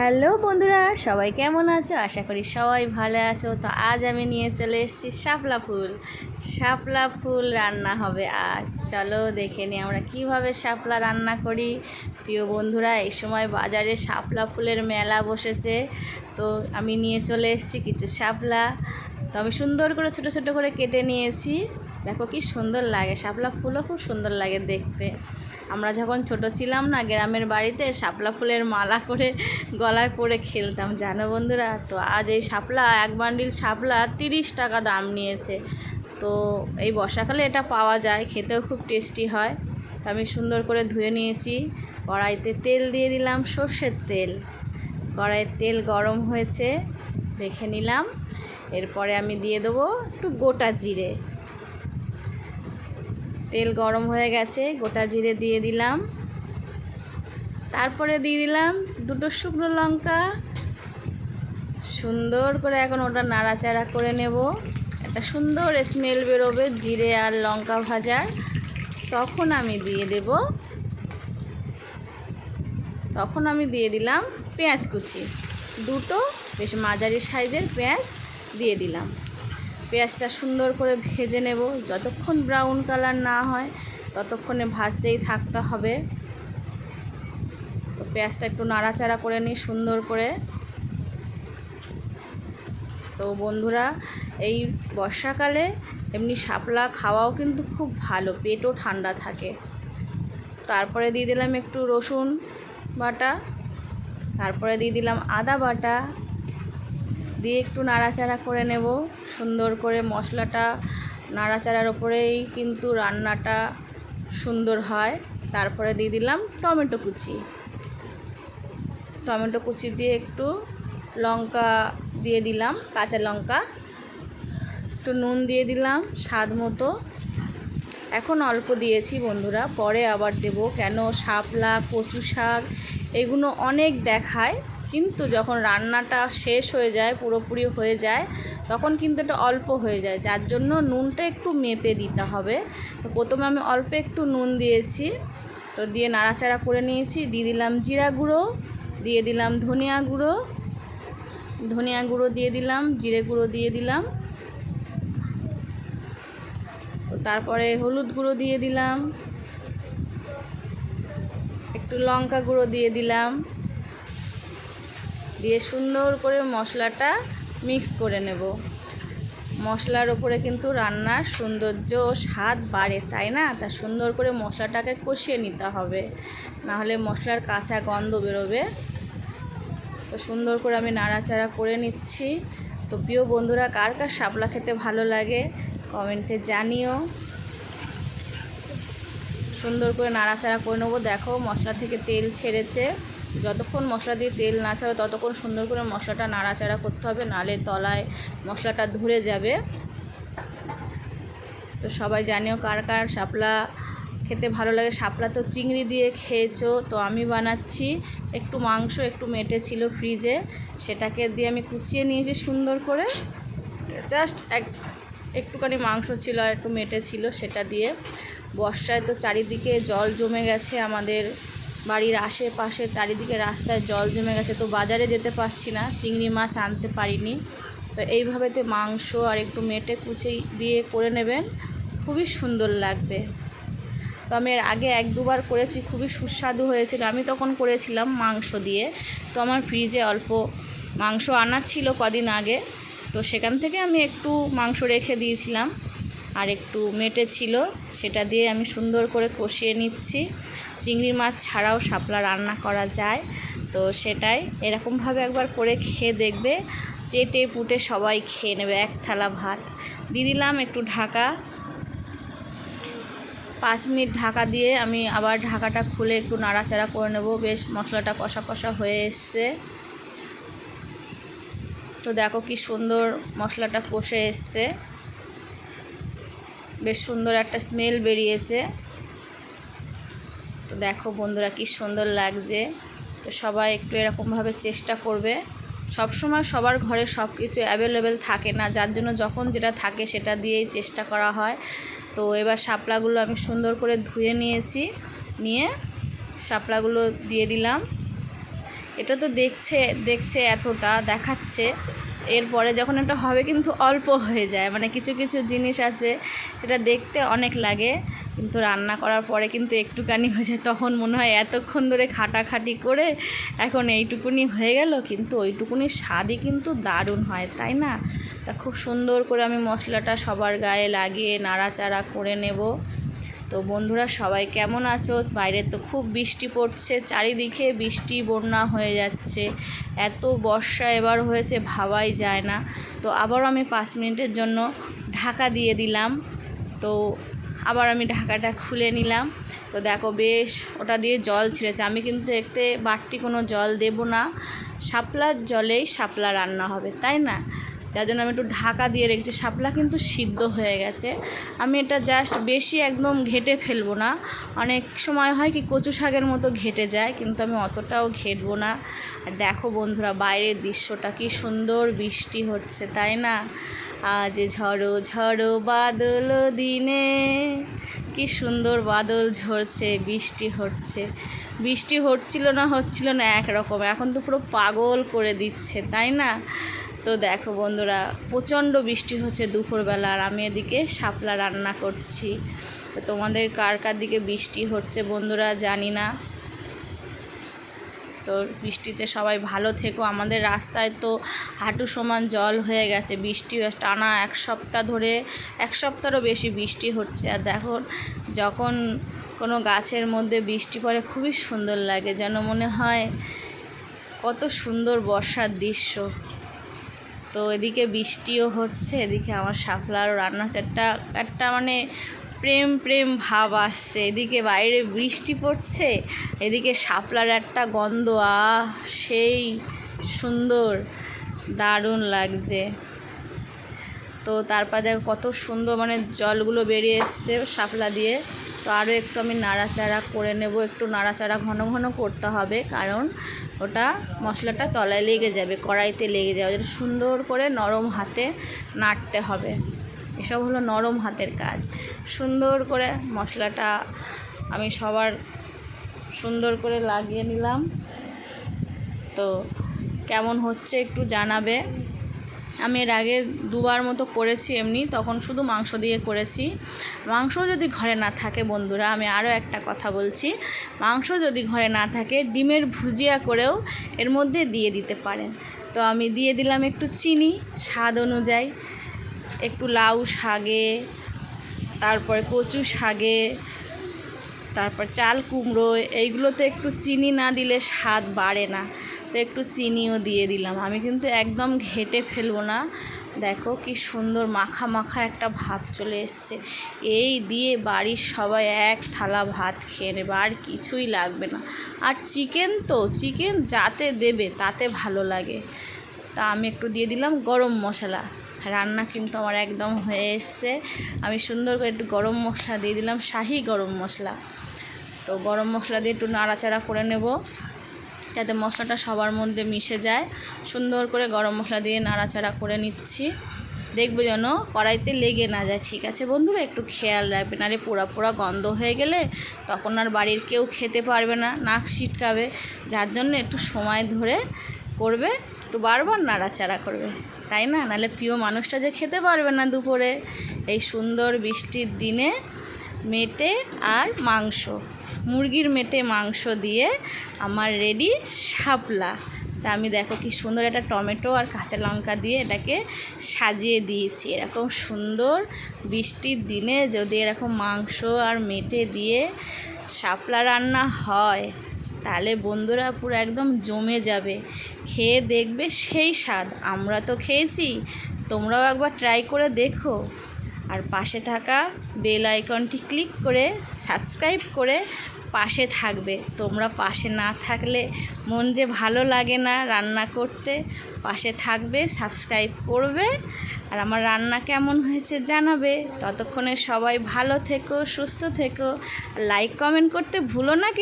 Hello বন্ধুরা, সবাই কেমন আছো? আশা করি সবাই ভালো আছো। তো আজ আমি নিয়ে চলে এসেছি শাপলা ফুল রান্না হবে আজ। চলো দেখে নিই আমরা কিভাবে শাপলা রান্না করি। প্রিয় বন্ধুরা, এই সময় বাজারে শাপলা ফুলের মেলা বসেছে। তো আমি নিয়ে চলে এসেছি কিছু শাপলা। তো আমি সুন্দর করে ছোট ছোট করে কেটে নিয়েছি। দেখো কি সুন্দর লাগে, শাপলা ফুলও খুব সুন্দর লাগে দেখতে। আমরা যখন ছোট ছিলাম না, গ্রামের বাড়িতে শাপলা ফুলের মালা করে গলায় পরে খেলতাম, জানো বন্ধুরা। তো আজ এই শাপলা, এক বান্ডিল শাপলা 30 টাকা দাম নিয়েছে। তো এই বর্ষাকালে এটা পাওয়া যায়, খেতেও খুব টেস্টি হয়। তো আমি সুন্দর করে ধুয়ে নিয়েছি। কড়াইতে তেল দিয়ে দিলাম, সর্ষের তেল। কড়াইয়ের তেল গরম হয়েছে, দেখে নিলাম। এরপরে আমি দিয়ে দেবো একটু গোটা জিরে। তেল গরম হয়ে গেছে, গোটা জিরে দিয়ে দিলাম। তারপরে দিয়ে দিলাম 2টো শুকনো লঙ্কা। সুন্দর করে এখন ওটা নাড়াচাড়া করে নেব। একটা সুন্দর স্মেল বেরোবে জিরে আর লঙ্কা ভাজার। তখন আমি দিয়ে দিলাম পেঁয়াজ কুচি। 2টো বেশ মাঝারি সাইজের পেঁয়াজ দিয়ে দিলাম। পেঁয়াজটা সুন্দর করে ভেজে নেব, যতক্ষণ ব্রাউন কালার না হয় ততক্ষণে ভাজতেই থাকতে হবে। তো পেঁয়াজটা একটু নাড়াচাড়া করে নিই সুন্দর করে। তো বন্ধুরা, এই বর্ষাকালে এমনি শাপলা খাওয়াও কিন্তু খুব ভালো, পেটও ঠান্ডা থাকে। তারপরে দিয়ে দিলাম একটু রসুন বাটা, তারপরে দিয়ে দিলাম আদা বাটা, দিয়ে একটু নাড়াচাড়া করে নেব সুন্দর করে। মশলাটা নাড়াচাড়ার ওপরেই কিন্তু রান্নাটা সুন্দর হয়। তারপরে দিয়ে দিলাম টমেটো কুচি দিয়ে একটু লঙ্কা দিয়ে দিলাম, কাঁচা লঙ্কা, একটু নুন দিয়ে দিলাম স্বাদ মতো। এখন অল্প দিয়েছি বন্ধুরা, পরে আবার দেব, কেন শাপলা, কচু শাক এগুলো অনেক দেখায়, কিন্তু যখন রান্নাটা শেষ হয়ে যায়, পুরোপুরি হয়ে যায়, তখন কিন্তু এটা অল্প হয়ে যায়, যার জন্য নুনটা একটু মেপে দিতে হবে। তো প্রথমে আমি অল্প একটু নুন দিয়েছি। তো দিয়ে নাড়াচাড়া করে নিয়েছি। দিয়ে দিলাম জিরা গুঁড়ো, দিয়ে দিলাম ধনিয়া গুঁড়ো দিয়ে দিলাম, জিরে গুঁড়ো দিয়ে দিলাম। তো তারপরে হলুদ গুঁড়ো দিয়ে দিলাম, একটু লঙ্কা গুঁড়ো দিয়ে দিলাম। দিয়ে সুন্দর করে মশলাটা মিক্স করে নেব। মশলার ওপরে কিন্তু রান্নার সৌন্দর্য ও স্বাদ বাড়ে, তাই না? তা সুন্দর করে মশলাটাকে কষিয়ে নিতে হবে, নাহলে মশলার কাঁচা গন্ধ বেরোবে। তো সুন্দর করে আমি নাড়াচাড়া করে নিচ্ছি। তো প্রিয় বন্ধুরা, কার কার শাপলা খেতে ভালো লাগে কমেন্টে জানিও। সুন্দর করে নাড়াচাড়া করে নেবো। দেখো মশলা থেকে তেল ছেড়েছে, যতক্ষণ মশলা দিয়ে তেল না ছাড়বে ততক্ষণ সুন্দর করে মশলাটা নাড়াচাড়া করতে হবে, নালে তলায় মশলাটা ধরে যাবে। তো সবাই জানিও কার কার শাপলা খেতে ভালো লাগে। শাপলা তো চিংড়ি দিয়ে খেয়েছো, তো আমি বানাচ্ছি একটু মাংস একটু মেটে ছিল ফ্রিজে, সেটাকে দিয়ে আমি কুচিয়ে নিয়েছি সুন্দর করে। জাস্ট একটুখানি মাংস ছিল আর একটু মেটে ছিল, সেটা দিয়ে। বর্ষায় তো চারিদিকে জল জমে গেছে, আমাদের বাড়ির আশেপাশে চারিদিকে রাস্তায় জল জমে গেছে। তো বাজারে যেতে পারছি না, চিংড়ি মাছ আনতে পারিনি। তো এইভাবেতে মাংস আর একটু মেটে কুচি দিয়ে করে নেবেন, খুবই সুন্দর লাগবে। তো আমি এর আগে 1-2বার করেছি, খুবই সুস্বাদু হয়েছিল। আমি তখন করেছিলাম মাংস দিয়ে। তো আমার ফ্রিজে অল্প মাংস আনা ছিল কদিন আগে, তো সেখান থেকে আমি একটু মাংস রেখে দিয়েছিলাম, আর একটু মেটে ছিল, সেটা দিয়ে আমি সুন্দর করে কষিয়ে নিচ্ছি। চিংড়ি মাছ ছাড়াও শাপলা রান্না করা যায়, তো সেটাই এরকমভাবে একবার করে খেয়ে দেখবে, চেটে পুটে সবাই খেয়ে নেবে এক থালা ভাত। দিয়ে দিলাম একটু ঢাকা, 5 মিনিট ঢাকা দিয়ে আমি আবার ঢাকাটা খুলে একটু নাড়াচাড়া করে নেব। বেশ মশলাটা কষা কষা হয়ে এসছে। তো দেখো কি সুন্দর মশলাটা কষে এসছে, বেশ সুন্দর একটা স্মেল বেরিয়েছে। তো দেখো বন্ধুরা কি সুন্দর লাগছে। তো সবাই একটু এরকমভাবে চেষ্টা করবে। সব সময় সবার ঘরে সব কিছু অ্যাভেলেবেল থাকে না, যার জন্য যখন যেটা থাকে সেটা দিয়েই চেষ্টা করা হয়। তো এবার শাপলাগুলো আমি সুন্দর করে ধুয়ে নিয়েছি, নিয়ে শাপলাগুলো দিয়ে দিলাম। এটা তো দেখছে এতটা দেখাচ্ছে, এরপরে যখন এটা হবে কিন্তু অল্প হয়ে যায়। মানে কিছু কিছু জিনিস আছে সেটা দেখতে অনেক লাগে, কিন্তু রান্না করার পরে কিন্তু একটুখানি হয়ে যায়। তখন মনে হয় এতক্ষণ ধরে খাটাখাটি করে এখন এইটুকুনি হয়ে গেল, কিন্তু ওইটুকুনির স্বাদই কিন্তু দারুণ হয়, তাই না? তা খুব সুন্দর করে আমি মশলাটা সবার গায়ে লাগিয়ে নাড়াচাড়া করে নেব। তো বন্ধুরা সবাই কেমন আছো? বাইরে তো খুব বৃষ্টি পড়ছে, চারিদিকে বৃষ্টি বন্যা হয়ে যাচ্ছে, এত বর্ষা এবার হয়েছে ভাবাই যায় না। তো আবারও আমি 5 মিনিটের জন্য ঢাকা দিয়ে দিলাম। তো আবার আমি ঢাকাটা খুলে নিলাম। তো দেখো বেশ ওটা দিয়ে জল ছেড়েছে। আমি কিন্তু এতে বাড়তি কোনো জল দেব না, শাপলার জলেই শাপলা রান্না হবে, তাই না? যার জন্য আমি একটু ঢাকা দিয়ে রেখেছি। শাপলা কিন্তু সিদ্ধ হয়ে গেছে। আমি এটা জাস্ট বেশি একদম ঘেটে ফেলবো না। অনেক সময় হয় কি কচু শাকের মতো ঘেটে যায়, কিন্তু আমি অতটাও ঘেটবো না। আর দেখো বন্ধুরা বাইরের দৃশ্যটা কি সুন্দর, বৃষ্টি হচ্ছে, তাই না? আজ ঝড়ো ঝড়ো বাদল দিনে, কি সুন্দর বাদল ঝরছে, বৃষ্টি হচ্ছে। বৃষ্টি হচ্ছিল না একরকম, এখন তো পুরো পাগল করে দিচ্ছে, তাই না? তো দেখো বন্ধুরা প্রচণ্ড বৃষ্টি হচ্ছে দুপুরবেলা, আর আমি এদিকে শাপলা রান্না করছি। তো তোমাদের কার কার দিকে বৃষ্টি হচ্ছে বন্ধুরা জানি না। তো বৃষ্টিতে সবাই ভালো থেকো। আমাদের রাস্তায় তো হাঁটু সমান জল হয়ে গেছে, বৃষ্টি টানা 1 সপ্তাহ ধরে, 1 সপ্তাহেরও বেশি বৃষ্টি হচ্ছে। আর দেখো যখন কোনো গাছের মধ্যে বৃষ্টি পড়ে খুবই সুন্দর লাগে, যেন মনে হয় কত সুন্দর বর্ষার দৃশ্য। তো এদিকে বৃষ্টিও হচ্ছে, এদিকে আমার শাপলারও রান্নাচারটা একটা মানে প্রেম ভাব আসছে। এদিকে বাইরে বৃষ্টি পড়ছে, এদিকে শাপলার একটা গন্ধ, সেই সুন্দর, দারুণ লাগছে। তো তারপর দেখো কত সুন্দর মানে জলগুলো বেরিয়ে এসছে শাপলা দিয়ে। তো আরও একটু আমি নাড়াচাড়া করে নেব, একটু নাড়াচাড়া ঘন ঘন করতে হবে, কারণ ওটা মশলাটা তলায় লেগে যাবে, কড়াইতে লেগে যাবে। সুন্দর করে নরম হাতে নাড়তে হবে, এসব হলো নরম হাতের কাজ। সুন্দর করে মশলাটা আমি সবার সুন্দর করে লাগিয়ে নিলাম। তো কেমন হচ্ছে একটু জানাবে। আমি এর আগে 2বার মতো করেছি এমনি, তখন শুধু মাংস দিয়ে করেছি। মাংস যদি ঘরে না থাকে বন্ধুরা, আমি আরও একটা কথা বলছি, মাংস যদি ঘরে না থাকে ডিমের ভুজিয়া করেও এর মধ্যে দিয়ে দিতে পারেন। তো আমি দিয়ে দিলাম একটু চিনি স্বাদ অনুযায়ী, একটু লাউ শাকে, তারপরে কচু শাকে, তারপর চাল কুমড়ো, এইগুলোতে একটু চিনি না দিলে স্বাদ বাড়ে না। তো একটু চিনিও দিয়ে দিলাম। আমি কিন্তু একদম ঘেটে ফেলবো না। দেখো কি সুন্দর মাখা মাখা একটা ভাব চলে এসছে। এই দিয়ে বাড়ির সবাই 1 থালা ভাত খেয়ে নেবে, আর কিছুই লাগবে না। আর চিকেন যাতে দেবে তাতে ভালো লাগে। তা আমি একটু দিয়ে দিলাম গরম মশলা। রান্না কিন্তু আমার একদম হয়ে এসছে। আমি সুন্দর করে একটু গরম মশলা দিয়ে দিলাম, শাহি গরম মশলা। তো গরম মশলা দিয়ে একটু নাড়াচাড়া করে নেব, যাতে মশলাটা সবার মধ্যে মিশে যায়। সুন্দর করে গরম মশলা দিয়ে নাড়াচাড়া করে নিচ্ছি, দেখবে যেন কড়াইতে লেগে না যায়। ঠিক আছে বন্ধুরা, একটু খেয়াল রাখবেন, আরে পোড়া পোড়া গন্ধ হয়ে গেলে তখন আর বাড়ির কেউ খেতে পারবে না, নাক ছিটকাবে। যার জন্য একটু সময় ধরে করবে, একটু বারবার নাড়াচাড়া করবে, তাই না? নাহলে প্রিয় মানুষটা যে খেতে পারবে না দুপুরে। এই সুন্দর বৃষ্টির দিনে মেটে আর মাংস, মুরগির মেটে মাংস দিয়ে আমার রেডি শাপলা। তা আমি দেখো কি সুন্দর একটা টমেটো আর কাঁচা লঙ্কা দিয়ে এটাকে সাজিয়ে দিয়েছি। এরকম সুন্দর বৃষ্টির দিনে যদি এরকম মাংস আর মেটে দিয়ে শাপলা রান্না হয়, তাহলে বন্ধুরা পুরো একদম জমে যাবে। খেয়ে দেখবে সেই স্বাদ। আমরা তো খেয়েছি, তোমরাও একবার ট্রাই করে দেখো। আর পাশে থাকা বেল আইকনটি ক্লিক করে সাবস্ক্রাইব করে পাশে থাকবে। তোমরা পাশে না থাকলে মন যে ভালো লাগে না রান্না করতে। পাশে থাকবে, সাবস্ক্রাইব করবে, আর আমার রান্না কেমন হয়েছে জানাবে। ততক্ষণে সবাই ভালো থেকো, সুস্থ থেকো, লাইক কমেন্ট করতে ভুলো না কিন্তু।